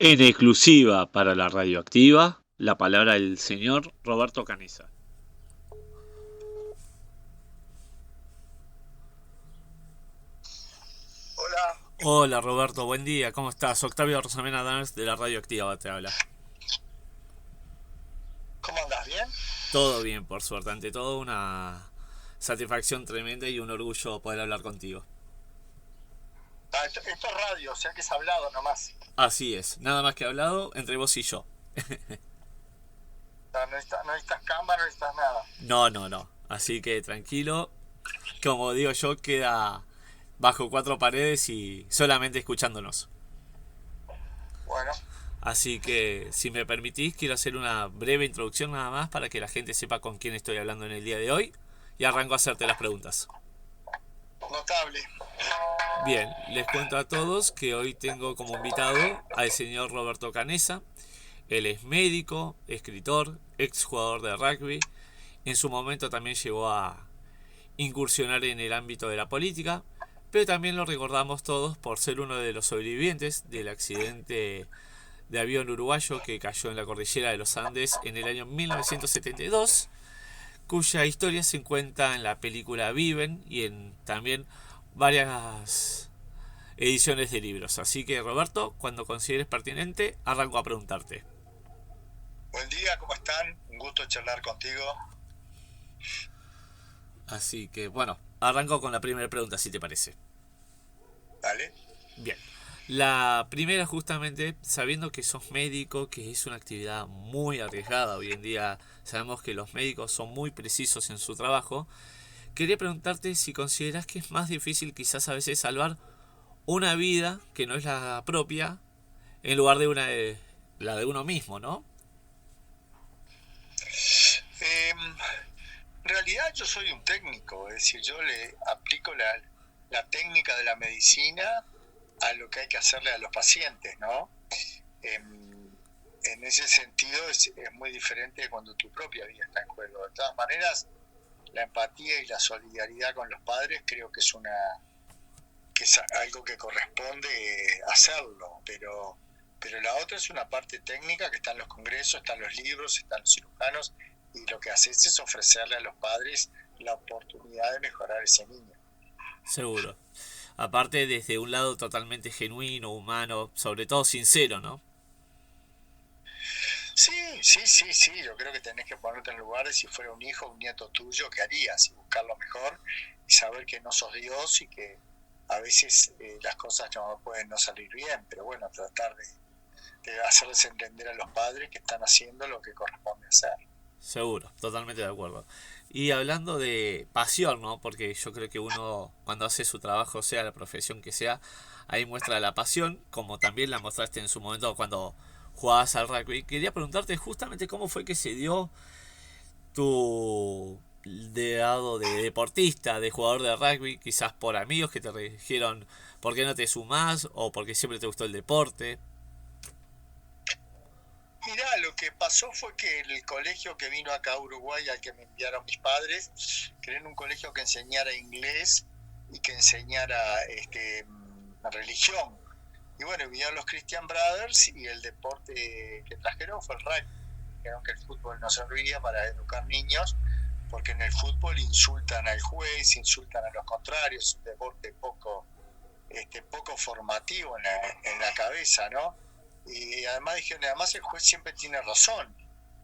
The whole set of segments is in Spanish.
En exclusiva para la radioactiva, la palabra del señor Roberto Canesa. Hola, Hola Roberto, buen día, ¿cómo estás? Octavio Rosamena Dance de la radioactiva te habla. ¿cómo andas? ¿Bien? Todo bien, por suerte, ante todo una satisfacción tremenda y un orgullo poder hablar contigo. Esto es radio, o sea que es hablado nomás. Así es, nada más que hablado entre vos y yo. O sea, no necesitas cámara, no necesitas nada. No, no, no, así que tranquilo, como digo yo, queda bajo cuatro paredes y solamente escuchándonos. Bueno, Así que, si me permitís, quiero hacer una breve introducción nada más para que la gente sepa con quién estoy hablando en el día de hoy y arranco a hacerte las preguntas. notable. Bien, les cuento a todos que hoy tengo como invitado al señor Roberto Canesa. Él es médico, escritor, exjugador de rugby. En su momento también llegó a incursionar en el ámbito de la política, pero también lo recordamos todos por ser uno de los sobrevivientes del accidente de avión uruguayo que cayó en la cordillera de los Andes en el año 1972, cuya historia se encuentra en la película Viven y en también varias ediciones de libros. Así que Roberto, cuando consideres pertinente, arranco a preguntarte. Buen día, ¿cómo están? Un gusto charlar contigo. Así que bueno, arranco con la primera pregunta si te parece. Dale. Bien. La primera justamente, sabiendo que sos médico, que es una actividad muy arriesgada hoy en día, sabemos que los médicos son muy precisos en su trabajo, quería preguntarte si consideras que es más difícil quizás a veces salvar una vida que no es la propia en lugar de la de uno mismo, ¿no? En realidad yo soy un técnico, es decir, yo le aplico la técnica de la medicina a lo que hay que hacerle a los pacientes, ¿no? En ese sentido es muy diferente de cuando tu propia vida está en juego. De todas maneras, la empatía y la solidaridad con los padres creo que es algo que corresponde hacerlo, pero la otra es una parte técnica que está en los congresos, están los libros, están los cirujanos, y lo que haces es ofrecerle a los padres la oportunidad de mejorar ese niño. Seguro. Aparte desde un lado totalmente genuino, humano, sobre todo sincero, ¿no? Sí, yo creo que tenés que ponerte en lugar de si fuera un hijo o un nieto tuyo, ¿qué harías? Y buscar lo mejor y saber que no sos Dios y que a veces las cosas no pueden no salir bien, pero bueno, tratar de hacerles entender a los padres que están haciendo lo que corresponde hacer. Seguro, totalmente de acuerdo. Y hablando de pasión, ¿no? Porque yo creo que uno cuando hace su trabajo, sea la profesión que sea, ahí muestra la pasión, como también la mostraste en su momento cuando jugabas al rugby. Quería preguntarte justamente cómo fue que se dio tu lado de deportista, de jugador de rugby, quizás por amigos que te dijeron por qué no te sumás o porque siempre te gustó el deporte. Mirá, lo que pasó fue que el colegio que vino acá a Uruguay, al que me enviaron mis padres, querían un colegio que enseñara inglés y que enseñara religión. Y bueno, vinieron los Christian Brothers y el deporte que trajeron fue el rugby. Dijeron que el fútbol no servía para educar niños, porque en el fútbol insultan al juez, insultan a los contrarios, es un deporte poco formativo en la cabeza, ¿no? Y además dijeron, además el juez siempre tiene razón,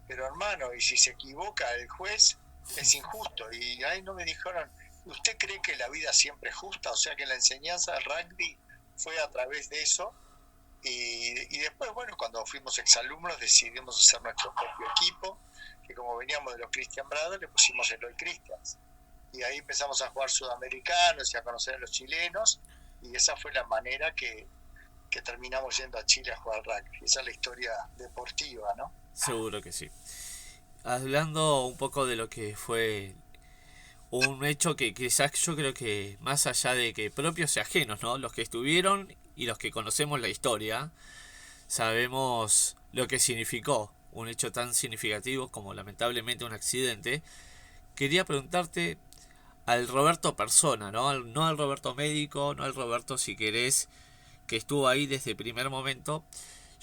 pero hermano, y si se equivoca el juez, es injusto. Y ahí no me dijeron, ¿usted cree que la vida siempre es justa? O sea que la enseñanza del rugby fue a través de eso. Y después, bueno, cuando fuimos exalumnos decidimos hacer nuestro propio equipo, que como veníamos de los Christian Brothers, le pusimos el Hoy Christians. Y ahí empezamos a jugar sudamericanos y a conocer a los chilenos, y esa fue la manera que terminamos yendo a Chile a jugar rugby. Esa es la historia deportiva, ¿no? Seguro que sí. Hablando un poco de lo que fue un hecho que quizás yo creo que más allá de que propios y ajenos, ¿no? Los que estuvieron y los que conocemos la historia, sabemos lo que significó un hecho tan significativo como lamentablemente un accidente. Quería preguntarte al Roberto persona, ¿no? No al Roberto médico, no al Roberto si querés que estuvo ahí desde el primer momento.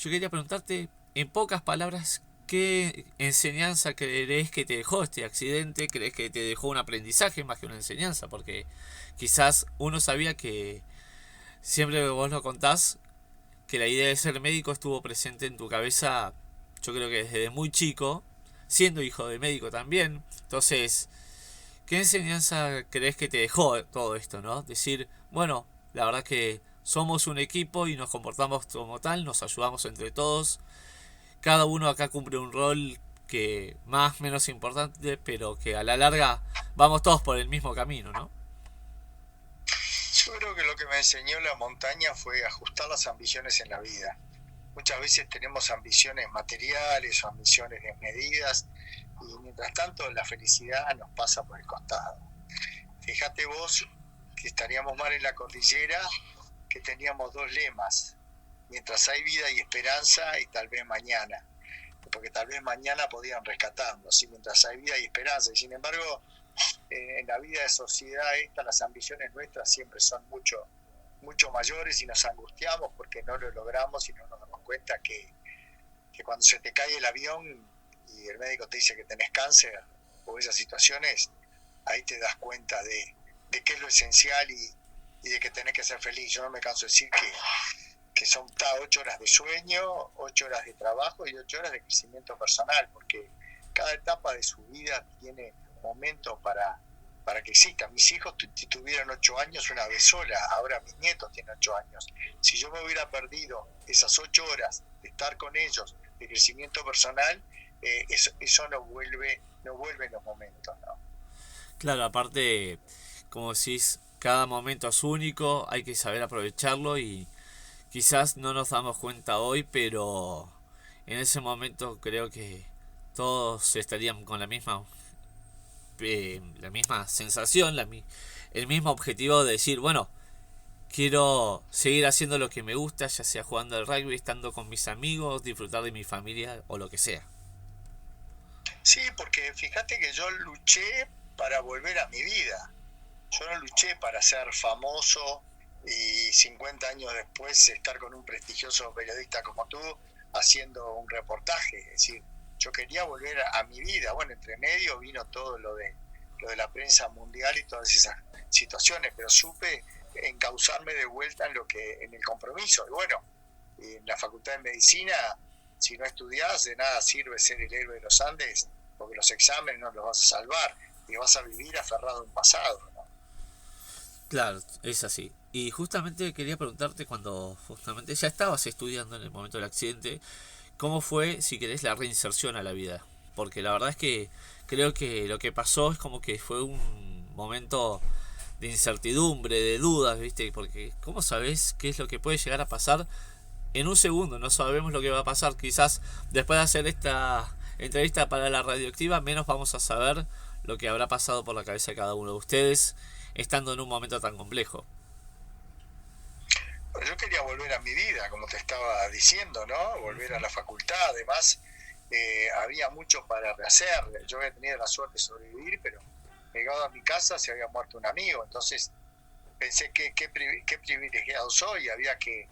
yo quería preguntarte, en pocas palabras, ¿qué enseñanza crees que te dejó este accidente? ¿Crees que te dejó un aprendizaje más que una enseñanza? Porque quizás uno sabía que, siempre vos lo contás, que la idea de ser médico estuvo presente en tu cabeza, yo creo que desde muy chico, siendo hijo de médico también. Entonces, ¿qué enseñanza crees que te dejó todo esto, no? Decir, bueno, la verdad que somos un equipo y nos comportamos como tal, nos ayudamos entre todos. Cada uno acá cumple un rol que más menos importante, pero que a la larga vamos todos por el mismo camino, ¿no? Yo creo que lo que me enseñó la montaña fue ajustar las ambiciones en la vida. Muchas veces tenemos ambiciones materiales o ambiciones desmedidas y mientras tanto la felicidad nos pasa por el costado. Fíjate vos que estaríamos mal en la cordillera, que teníamos dos lemas: mientras hay vida y esperanza, y tal vez mañana, porque tal vez mañana podían rescatarnos, y mientras hay vida y esperanza. Y sin embargo, en la vida de sociedad esta, las ambiciones nuestras siempre son mucho mayores y nos angustiamos porque no lo logramos y no nos damos cuenta que cuando se te cae el avión y el médico te dice que tenés cáncer o esas situaciones, ahí te das cuenta de qué es lo esencial y de que tenés que ser feliz. Yo no me canso de decir que son 8 horas de sueño, 8 horas de trabajo y 8 horas de crecimiento personal, porque cada etapa de su vida tiene momentos para que exista. Mis hijos tuvieron 8 años una vez sola, ahora mis nietos tienen 8 años. Si yo me hubiera perdido esas 8 horas de estar con ellos, de crecimiento personal, eso no vuelve en los momentos, ¿no? Claro, aparte, como decís, cada momento es único, hay que saber aprovecharlo y quizás no nos damos cuenta hoy, pero en ese momento creo que todos estarían con la misma sensación, el mismo objetivo de decir, bueno, quiero seguir haciendo lo que me gusta, ya sea jugando al rugby, estando con mis amigos, disfrutar de mi familia o lo que sea. Sí, porque fíjate que yo luché para volver a mi vida. Yo no luché para ser famoso y 50 años después estar con un prestigioso periodista como tú haciendo un reportaje. Es decir, yo quería volver a mi vida. Bueno, entre medio vino todo lo de la prensa mundial y todas esas situaciones, pero supe encauzarme de vuelta en el compromiso. Y bueno, en la Facultad de Medicina, si no estudiás, de nada sirve ser el héroe de los Andes, porque los exámenes no los vas a salvar y vas a vivir aferrado a un pasado, ¿no? Claro, es así. Y justamente quería preguntarte, cuando justamente ya estabas estudiando en el momento del accidente, ¿cómo fue, si querés, la reinserción a la vida? Porque la verdad es que creo que lo que pasó es como que fue un momento de incertidumbre, de dudas, ¿viste? Porque ¿cómo sabés qué es lo que puede llegar a pasar en un segundo? No sabemos lo que va a pasar. Quizás después de hacer esta entrevista para la radioactiva, menos vamos a saber lo que habrá pasado por la cabeza de cada uno de ustedes, estando en un momento tan complejo. Bueno, yo quería volver a mi vida, como te estaba diciendo, ¿no? Volver a la facultad. Además, había mucho para rehacer. Yo había tenido la suerte de sobrevivir, pero llegado a mi casa se había muerto un amigo. Entonces pensé qué privilegiado soy. Había que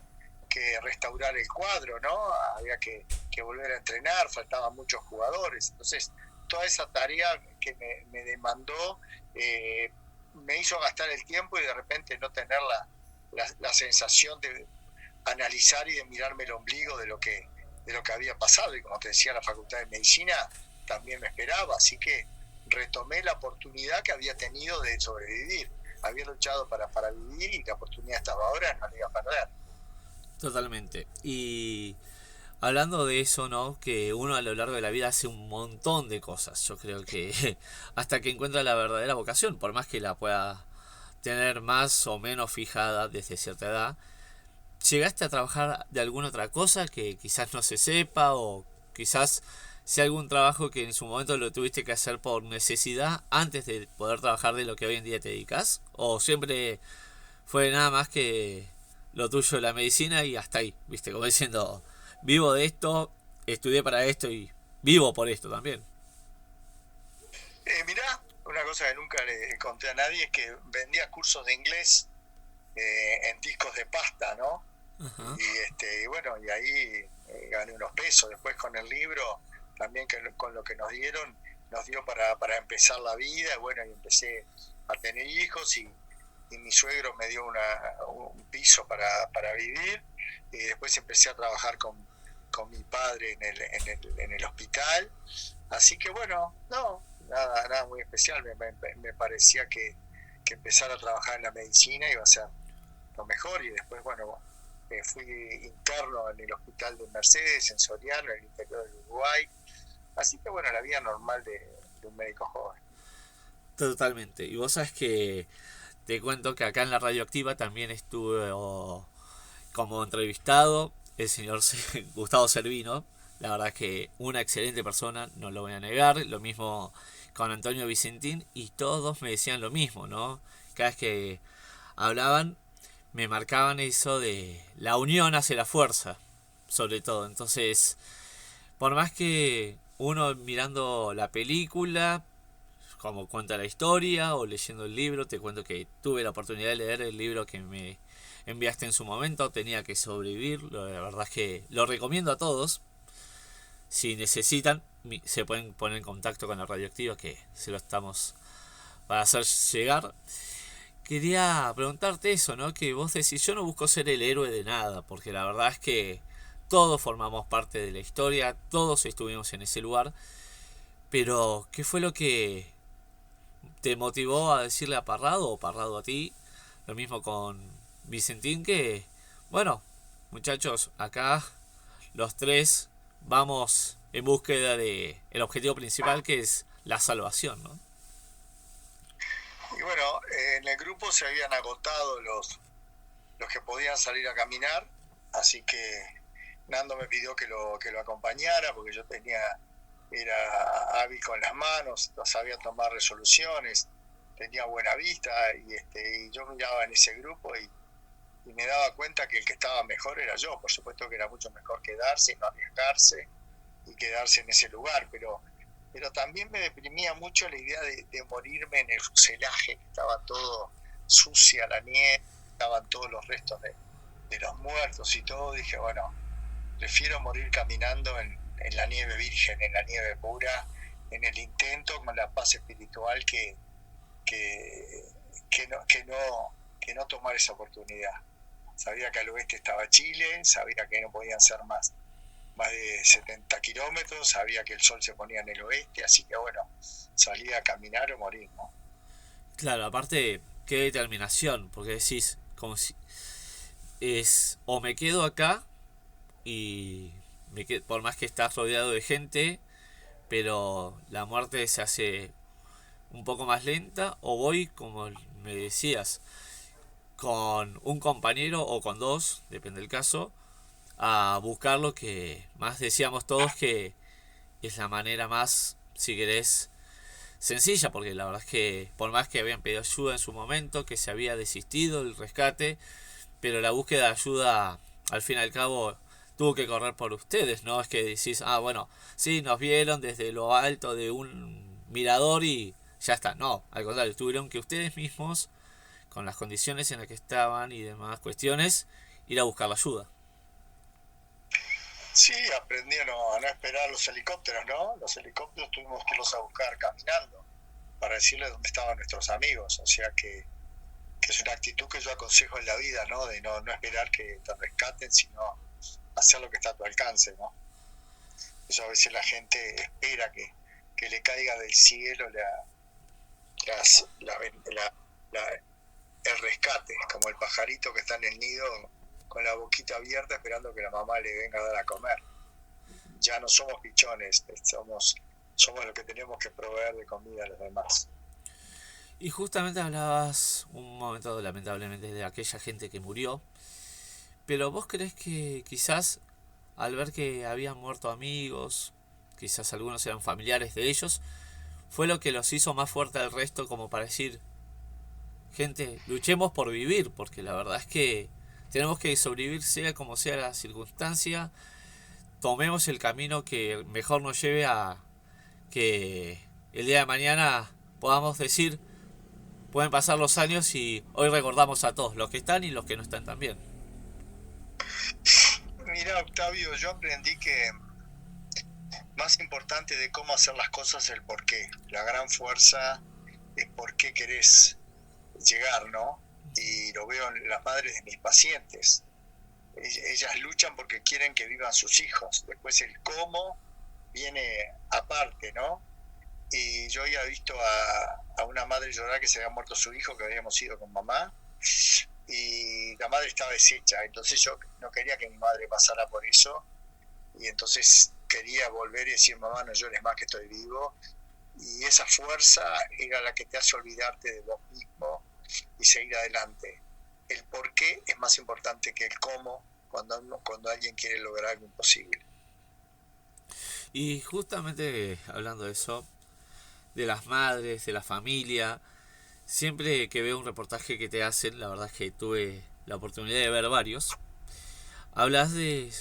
restaurar el cuadro, ¿no? Había que volver a entrenar, faltaban muchos jugadores. Entonces, toda esa tarea que me demandó me hizo gastar el tiempo y de repente no tener la sensación de analizar y de mirarme el ombligo de lo que había pasado. Y como te decía, la Facultad de Medicina también me esperaba, así que retomé la oportunidad que había tenido de sobrevivir. Había luchado para vivir y la oportunidad estaba ahora, no la iba a perder. Totalmente. Y hablando de eso, ¿no? Que uno a lo largo de la vida hace un montón de cosas. Yo creo que hasta que encuentra la verdadera vocación, por más que la pueda tener más o menos fijada desde cierta edad, ¿llegaste a trabajar de alguna otra cosa que quizás no se sepa, o quizás sea algún trabajo que en su momento lo tuviste que hacer por necesidad antes de poder trabajar de lo que hoy en día te dedicas? ¿O siempre fue nada más que lo tuyo la medicina y hasta ahí, viste, como diciendo, vivo de esto, estudié para esto y vivo por esto también? Mirá, una cosa que nunca le conté a nadie es que vendía cursos de inglés en discos de pasta, ¿no? Ajá. Y bueno, y ahí gané unos pesos. Después con el libro, también con lo que nos dio para empezar la vida, bueno, y empecé a tener hijos y mi suegro me dio un piso para vivir, y después empecé a trabajar con mi padre en el hospital, así que bueno, no, nada muy especial, me parecía que empezar a trabajar en la medicina iba a ser lo mejor, y después, bueno, fui interno en el hospital de Mercedes, en Soriano, en el interior del Uruguay, así que bueno, la vida normal de un médico joven. Totalmente. Y vos sabes que te cuento que acá en la Radioactiva también estuve como entrevistado el señor Gustavo Servino. La verdad que una excelente persona, no lo voy a negar. Lo mismo con Antonio Vicentín y todos me decían lo mismo, ¿no? Cada vez que hablaban me marcaban eso de la unión hace la fuerza, sobre todo. Entonces, por más que uno mirando la película, como cuenta la historia, o leyendo el libro, te cuento que tuve la oportunidad de leer el libro que me enviaste en su momento, Tenía que sobrevivir, la verdad es que lo recomiendo a todos. Si necesitan, se pueden poner en contacto con la Radioactiva, que se lo estamos para hacer llegar. Quería preguntarte eso, ¿no? Que vos decís, yo no busco ser el héroe de nada, porque la verdad es que todos formamos parte de la historia, todos estuvimos en ese lugar, pero ¿qué fue lo que te motivó a decirle a Parrado o Parrado a ti? Lo mismo con Vicentín, que, bueno, muchachos, acá los tres vamos en búsqueda de el objetivo principal, que es la salvación, ¿no? Y bueno, en el grupo se habían agotado los que podían salir a caminar, así que Nando me pidió que lo acompañara, porque yo era hábil con las manos, sabía tomar resoluciones, tenía buena vista, y yo miraba en ese grupo y me daba cuenta que el que estaba mejor era yo. Por supuesto que era mucho mejor quedarse y no arriesgarse y quedarse en ese lugar, pero también me deprimía mucho la idea de morirme en el fuselaje, que estaba todo sucia la nieve, estaban todos los restos de los muertos y todo. Dije, bueno, prefiero morir caminando en la nieve virgen, en la nieve pura, en el intento con la paz espiritual que no tomar esa oportunidad. Sabía que al oeste estaba Chile, sabía que no podían ser más de 70 kilómetros, sabía que el sol se ponía en el oeste, así que bueno, salía a caminar o morir, ¿no? Claro, aparte, qué determinación, porque decís, como si es, o me quedo acá y por más que estás rodeado de gente, pero la muerte se hace un poco más lenta, o voy, como me decías, con un compañero o con dos, depende del caso, a buscar lo que más decíamos todos, que es la manera más, si querés, sencilla, porque la verdad es que por más que habían pedido ayuda en su momento, que se había desistido del rescate, pero la búsqueda de ayuda al fin y al cabo tuvo que correr por ustedes, ¿no? Es que decís, ah, bueno, sí, nos vieron desde lo alto de un mirador y ya está. No, al contrario, tuvieron que ustedes mismos, con las condiciones en las que estaban y demás cuestiones, ir a buscar la ayuda. Sí, aprendí a no esperar los helicópteros, ¿no? Los helicópteros tuvimos que irlos a buscar caminando para decirles dónde estaban nuestros amigos. O sea que es una actitud que yo aconsejo en la vida, ¿no? De no esperar que te rescaten, sino hacer lo que está a tu alcance, ¿no? Eso a veces la gente espera que le caiga del cielo el rescate, como el pajarito que está en el nido con la boquita abierta esperando que la mamá le venga a dar a comer. Ya no somos pichones, somos los que tenemos que proveer de comida a los demás. Y justamente hablabas un momento, lamentablemente, de aquella gente que murió, pero vos crees que quizás al ver que habían muerto amigos, quizás algunos eran familiares de ellos, fue lo que los hizo más fuerte al resto, como para decir, gente, luchemos por vivir, porque la verdad es que tenemos que sobrevivir sea como sea la circunstancia, tomemos el camino que mejor nos lleve a que el día de mañana podamos decir, pueden pasar los años y hoy recordamos a todos, los que están y los que no están también. Mira, Octavio, yo aprendí que más importante de cómo hacer las cosas es el por qué. La gran fuerza es por qué querés llegar, ¿no? Y lo veo en las madres de mis pacientes. Ellas luchan porque quieren que vivan sus hijos. Después el cómo viene aparte, ¿no? Y yo había visto a una madre llorar que se había muerto su hijo, que habíamos ido con mamá, y la madre estaba deshecha. Entonces yo no quería que mi madre pasara por eso, y entonces quería volver y decir, mamá, no llores más, que estoy vivo. Y esa fuerza era la que te hace olvidarte de vos mismo y seguir adelante. El por qué es más importante que el cómo cuando alguien quiere lograr algo imposible. Y justamente hablando de eso, de las madres, de la familia, siempre que veo un reportaje que te hacen, la verdad es que tuve la oportunidad de ver varios, hablas de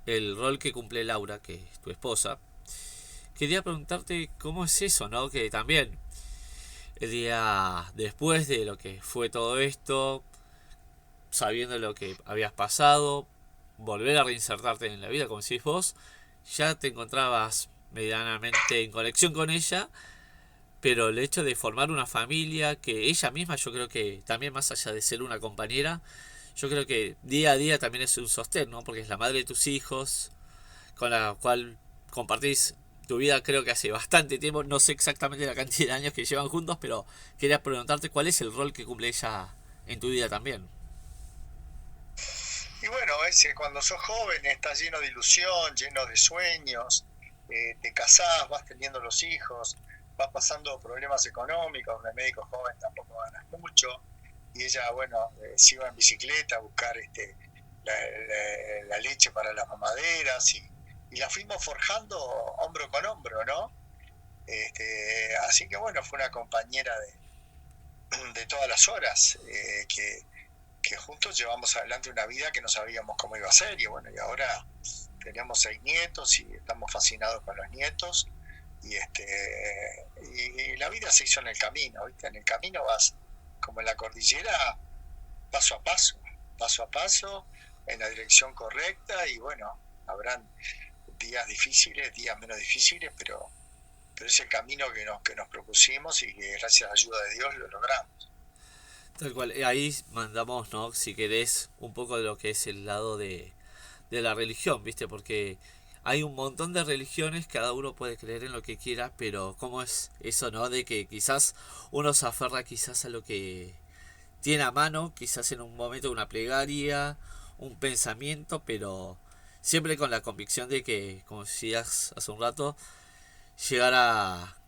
el rol que cumple Laura, que es tu esposa. Quería preguntarte cómo es eso, ¿no? Que también el día después de lo que fue todo esto, sabiendo lo que habías pasado, volver a reinsertarte en la vida, como decís vos, ya te encontrabas medianamente en conexión con ella, pero el hecho de formar una familia, que ella misma yo creo que también más allá de ser una compañera, yo creo que día a día también es un sostén, ¿no? Porque es la madre de tus hijos, con la cual compartís tu vida creo que hace bastante tiempo, no sé exactamente la cantidad de años que llevan juntos, pero quería preguntarte cuál es el rol que cumple ella en tu vida también. Y bueno, cuando sos joven estás lleno de ilusión, lleno de sueños, te casás, vas teniendo los hijos, vas pasando problemas económicos, un médico joven tampoco ganas mucho, y ella, bueno, se iba en bicicleta a buscar la leche para las mamaderas, y la fuimos forjando hombro con hombro, ¿no? Así que bueno, fue una compañera de todas las horas, que juntos llevamos adelante una vida que no sabíamos cómo iba a ser, y bueno, y ahora tenemos 6 nietos y estamos fascinados con los nietos, y la vida se hizo en el camino, ¿viste? En el camino vas como en la cordillera, paso a paso, paso a paso, en la dirección correcta, y bueno, habrán días difíciles, días menos difíciles, pero es el camino que nos propusimos y que gracias a la ayuda de Dios lo logramos. Tal cual, ahí mandamos, ¿no? Si querés, un poco de lo que es el lado de la religión, ¿viste? Porque hay un montón de religiones, cada uno puede creer en lo que quiera, pero ¿cómo es eso, no? De que quizás uno se aferra quizás a lo que tiene a mano, quizás en un momento una plegaria, un pensamiento, pero siempre con la convicción de que, como decías hace un rato, llegar a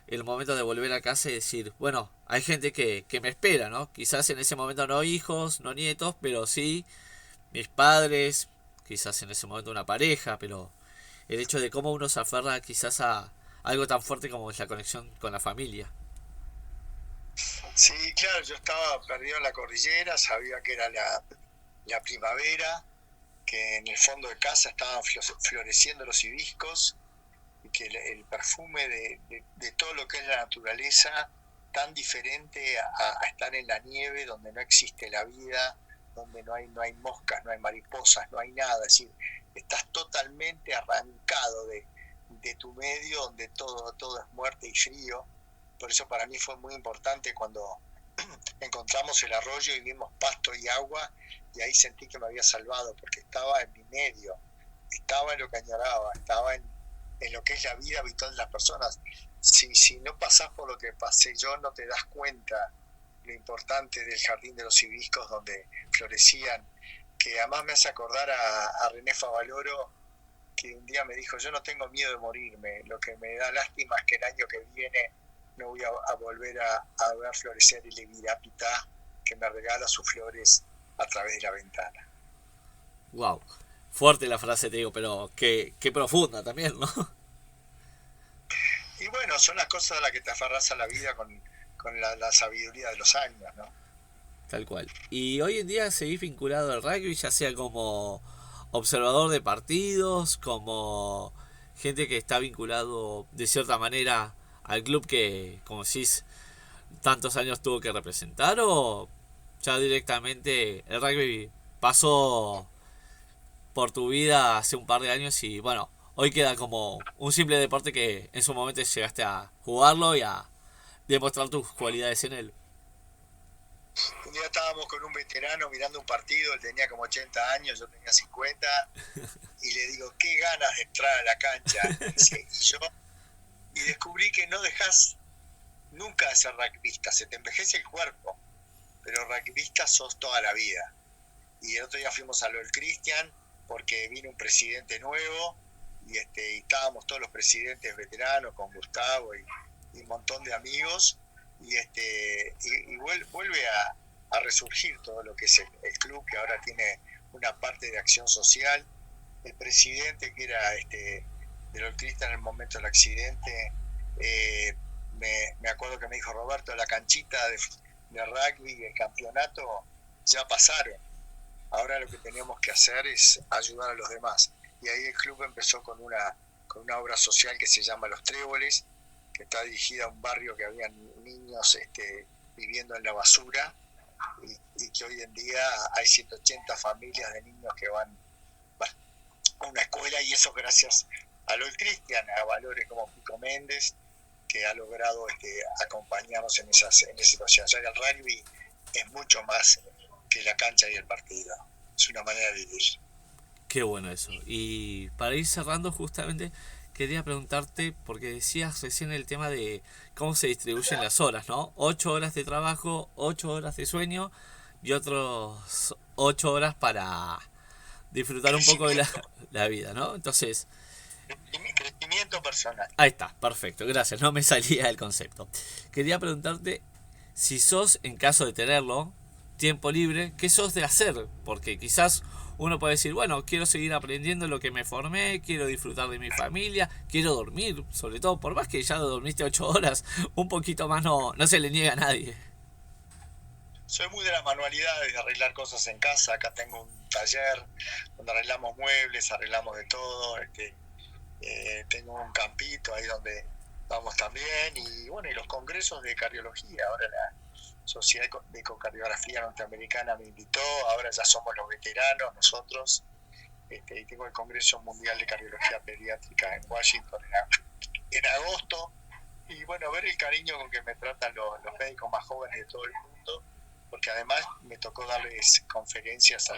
el momento de volver a casa y decir, bueno, hay gente que me espera, ¿no? Quizás en ese momento no hijos, no nietos, pero sí mis padres, quizás en ese momento una pareja, pero el hecho de cómo uno se aferra quizás a algo tan fuerte como es la conexión con la familia. Sí, claro, yo estaba perdido en la cordillera, sabía que era la primavera, que en el fondo de casa estaban floreciendo los hibiscos, y que el perfume de todo lo que es la naturaleza, tan diferente a estar en la nieve donde no existe la vida, donde no hay moscas, no hay mariposas, no hay nada, es decir, estás totalmente arrancado de tu medio donde todo es muerte y frío. Por eso para mí fue muy importante cuando encontramos el arroyo y vimos pasto y agua, y ahí sentí que me había salvado porque estaba en mi medio, estaba en lo que añoraba, estaba en lo que es la vida habitual de las personas. Si no pasás por lo que pasé yo, no te das cuenta lo importante del jardín de los hibiscos donde florecían, que además me hace acordar a René Favaloro, que un día me dijo, yo no tengo miedo de morirme, lo que me da lástima es que el año que viene no voy a volver a ver florecer el Ibirapitá, que me regala sus flores a través de la ventana. Wow, fuerte la frase te digo, pero qué profunda también, ¿no? Y bueno, son las cosas a las que te aferras a la vida con la sabiduría de los años, ¿no? Tal cual. Y hoy en día seguís vinculado al rugby, ya sea como observador de partidos, como gente que está vinculado de cierta manera al club que, como decís, tantos años tuvo que representar, o ya directamente el rugby pasó por tu vida hace un par de años y bueno, hoy queda como un simple deporte que en su momento llegaste a jugarlo y a demostrar tus cualidades en él. Un día estábamos con un veterano mirando un partido, él tenía como 80 años, yo tenía 50, y le digo, qué ganas de entrar a la cancha. Y descubrí que no dejas nunca de ser rugbyista, se te envejece el cuerpo, pero rugbyista sos toda la vida. Y el otro día fuimos a lo del Cristian, porque vino un presidente nuevo, y estábamos todos los presidentes veteranos, con Gustavo y un montón de amigos, y vuelve a resurgir todo lo que es el club, que ahora tiene una parte de acción social. El presidente, que era de los Cristian en el momento del accidente, me acuerdo que me dijo, Roberto, la canchita de rugby y el campeonato ya pasaron, ahora lo que teníamos que hacer es ayudar a los demás. Y ahí el club empezó con una obra social que se llama Los Tréboles, que está dirigida a un barrio que había niños viviendo en la basura, y que hoy en día hay 180 familias de niños que van a una escuela, y eso gracias a LOL Cristian, a valores como Pico Méndez, que ha logrado acompañarnos en esa situación. O sea que el rugby es mucho más que la cancha y el partido, es una manera de vivir. Qué bueno eso. Y para ir cerrando justamente, quería preguntarte, porque decías recién el tema de cómo se distribuyen las horas, ¿no? 8 horas de trabajo, 8 horas de sueño y otros 8 horas para disfrutar un poco de la vida, ¿no? Entonces, crecimiento personal. ahí está, perfecto, gracias, no me salía el concepto. Quería preguntarte si sos, en caso de tenerlo, tiempo libre, ¿qué sos de hacer? Porque quizás uno puede decir, bueno, quiero seguir aprendiendo lo que me formé, quiero disfrutar de mi familia, quiero dormir, sobre todo, por más que ya dormiste 8 horas, un poquito más no se le niega a nadie. Soy muy de las manualidades, de arreglar cosas en casa. Acá tengo un taller donde arreglamos muebles, arreglamos de todo. Tengo un campito ahí donde vamos también. Y bueno, y los congresos de cardiología. Ahora la Sociedad de Ecocardiografía Norteamericana me invitó. Ahora ya somos los veteranos nosotros. Y tengo el Congreso Mundial de Cardiología Pediátrica en Washington en agosto. Y bueno, ver el cariño con que me tratan los médicos más jóvenes de todo el mundo, porque además me tocó darles conferencias a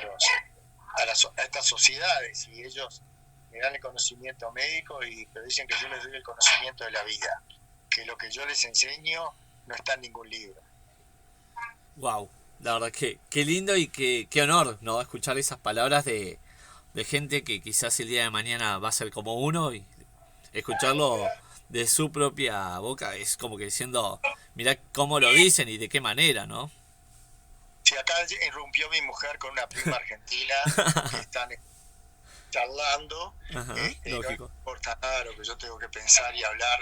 estas sociedades, y ellos me dan el conocimiento médico, pero dicen que yo les doy el conocimiento de la vida, que lo que yo les enseño no está en ningún libro. Wow, la verdad que qué lindo y qué honor, ¿no? Escuchar esas palabras de gente que quizás el día de mañana va a ser como uno, y escucharlo de su propia boca es como que diciendo, mirá cómo lo dicen y de qué manera, ¿no? Si acá irrumpió mi mujer con una prima argentina que están charlando. Ajá, lógico. No importa nada lo que yo tengo que pensar y hablar,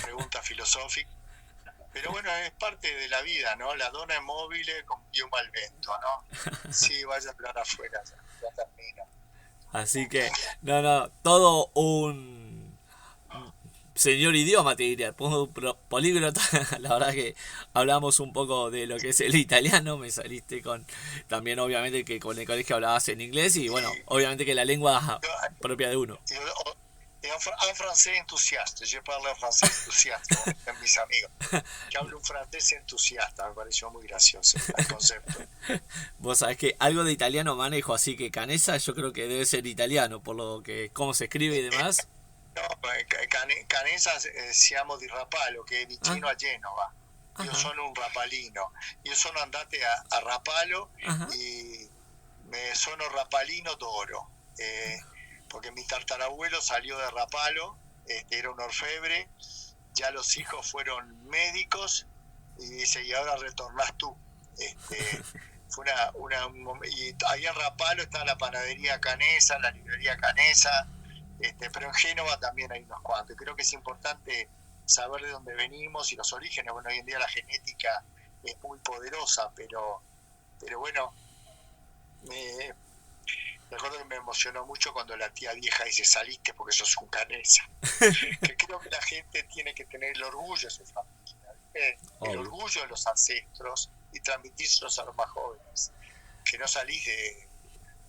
preguntas filosóficas. Pero bueno, es parte de la vida, ¿no? La dona es móvil con un mal vento, ¿no? Sí, vaya a hablar afuera, ya termina. Así que, no, todo un señor idioma, te diría, políglota. La verdad que hablamos un poco de lo que es el italiano, me saliste con, también obviamente que con el colegio hablabas en inglés, y bueno, obviamente que la lengua propia de uno. Un francés entusiasta, yo parlo en francés entusiasta con mis amigos, que hablo un francés entusiasta, me pareció muy gracioso el concepto. Vos sabés que algo de italiano manejo, así que Canessa yo creo que debe ser italiano, por lo que cómo se escribe y demás. No, Canessa siamo di Rapallo, che è vicino a Genova. Io sono un rapalino. Io sono andate a Rapallo y sono rapalino d'oro. Porque mi tatarabuelo salió de Rapallo, era un orfebre, ya los hijos fueron médicos, y dice, y ahora retornás tú. Fue y ahí en Rapallo está la panadería Canessa, la librería Canessa, pero en Génova también hay unos cuantos. Y creo que es importante saber de dónde venimos y los orígenes. Bueno, hoy en día la genética es muy poderosa, pero bueno, recuerdo que me emocionó mucho cuando la tía vieja dice, saliste porque sos un Canessa. Que creo que la gente tiene que tener el orgullo de su familia, el orgullo de los ancestros, y transmitírselos a los más jóvenes, que no salís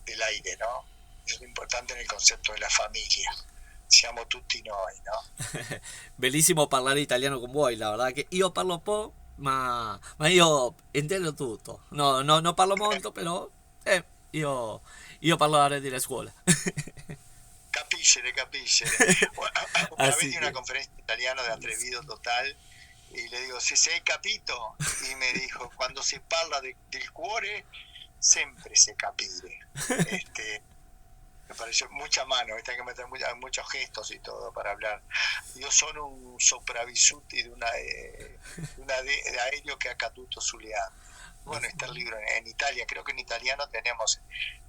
del aire, ¿no? Eso es importante en el concepto de la famiglia. Siamo tutti noi, no? Bellissimo parlare italiano con voi, la verdad che io parlo un po', ma io intendo tutto. No, no, non parlo molto, però io parlo della scuola. Capisce. Una vez Así di una que, conferencia en italiano de atrevido total y le digo, se hai capito? Y me dijo, cuando se parla del cuore, sempre se capire. Me pareció mucha mano, hay que meter muchos gestos y todo para hablar. Yo soy un sopravvissuti de aéreo que ha caduto sulle Ande. Bueno, está el libro en Italia, creo que en italiano tenemos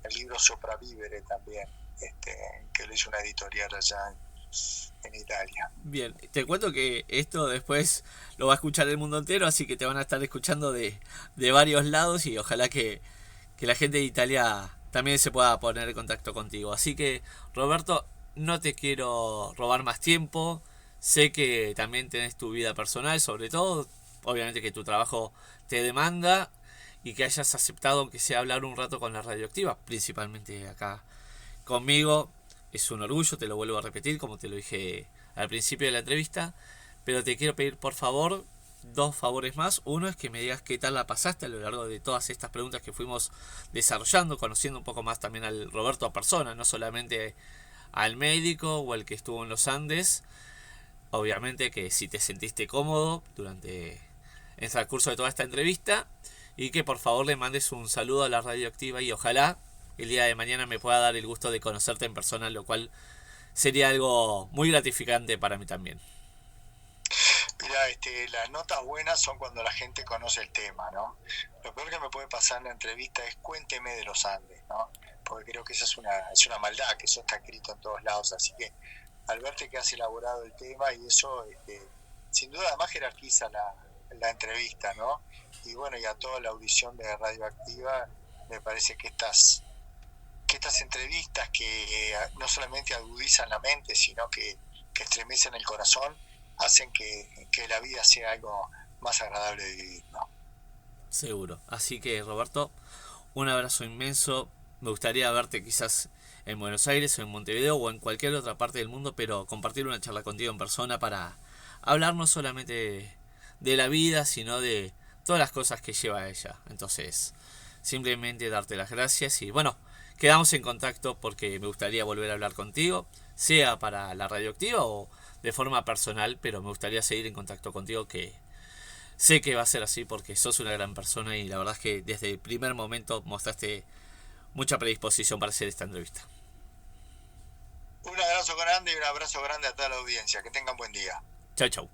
el libro Sopravvivere también, que lo hizo una editorial allá en Italia. bien, te cuento que esto después lo va a escuchar el mundo entero, así que te van a estar escuchando de varios lados y ojalá que la gente de Italia también se pueda poner en contacto contigo. Así que, Roberto, no te quiero robar más tiempo. Sé que también tenés tu vida personal, sobre todo. Obviamente que tu trabajo te demanda y que hayas aceptado, aunque sea hablar un rato con la radioactiva, principalmente acá conmigo. Es un orgullo, te lo vuelvo a repetir, como te lo dije al principio de la entrevista. Pero te quiero pedir, por favor, dos favores más. Uno es que me digas qué tal la pasaste a lo largo de todas estas preguntas que fuimos desarrollando, conociendo un poco más también al Roberto a persona, no solamente al médico o al que estuvo en los Andes. Obviamente que si te sentiste cómodo durante el transcurso de toda esta entrevista y que por favor le mandes un saludo a la radioactiva y ojalá el día de mañana me pueda dar el gusto de conocerte en persona, lo cual sería algo muy gratificante para mí también. Mira, las notas buenas son cuando la gente conoce el tema, ¿no? Lo peor que me puede pasar en la entrevista es cuénteme de los Andes, ¿no? Porque creo que esa es una maldad, que eso está escrito en todos lados, así que al verte que has elaborado el tema y eso, sin duda además jerarquiza la entrevista, ¿no? Y bueno, y a toda la audición de Radioactiva, me parece que estas entrevistas que no solamente agudizan la mente, sino que estremecen el corazón, hacen que la vida sea algo más agradable de vivir, ¿no? Seguro. Así que, Roberto, un abrazo inmenso. Me gustaría verte quizás en Buenos Aires o en Montevideo o en cualquier otra parte del mundo, pero compartir una charla contigo en persona para hablar no solamente de la vida, sino de todas las cosas que lleva a ella. Entonces, simplemente darte las gracias y bueno, quedamos en contacto porque me gustaría volver a hablar contigo, sea para la radioactiva o de forma personal, pero me gustaría seguir en contacto contigo, que sé que va a ser así porque sos una gran persona y la verdad es que desde el primer momento mostraste mucha predisposición para hacer esta entrevista. Un abrazo grande y un abrazo grande a toda la audiencia. Que tengan buen día. Chau, chau.